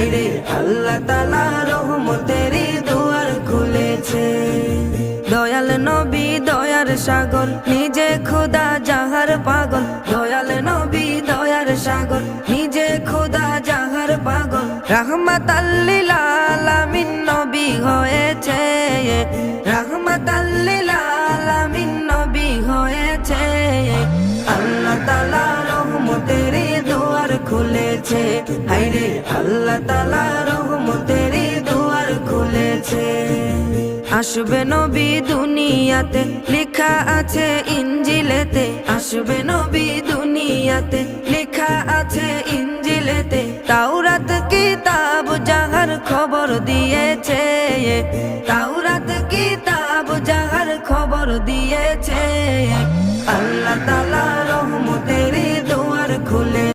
হায়রে আল্লাহ তাআলা রহমতেরই দুয়ার খুলেছে। দয়াল নবী দয়ার সাগর, নিজে খোদা যাহার পাগল। দয়াল নবী দয়ার সাগর, নিজে খোদা যাহার পাগল। রাহমাতাল লিল আলামিন নবী হয়েছে, রাহমাতাল লিল আলামিন নবী হয়েছে। আল্লাহ তাআলা রহমতেরই দুয়ার খুলেছে, হায়রে আল্লাহ তাআলা রহমতেরই দুয়ার খুলেছে। আসবে নবী দুনিয়াতে, লেখা আছে ইনজিলেতে। আসবে নবী দুনিয়াতে, লেখা আছে ইনজিলেতে। তাওরাত কিতাব যাহার খবর দিয়েছে, তাওরাত কিতাব যাহার খবর দিয়েছে। আল্লাহ তাআলা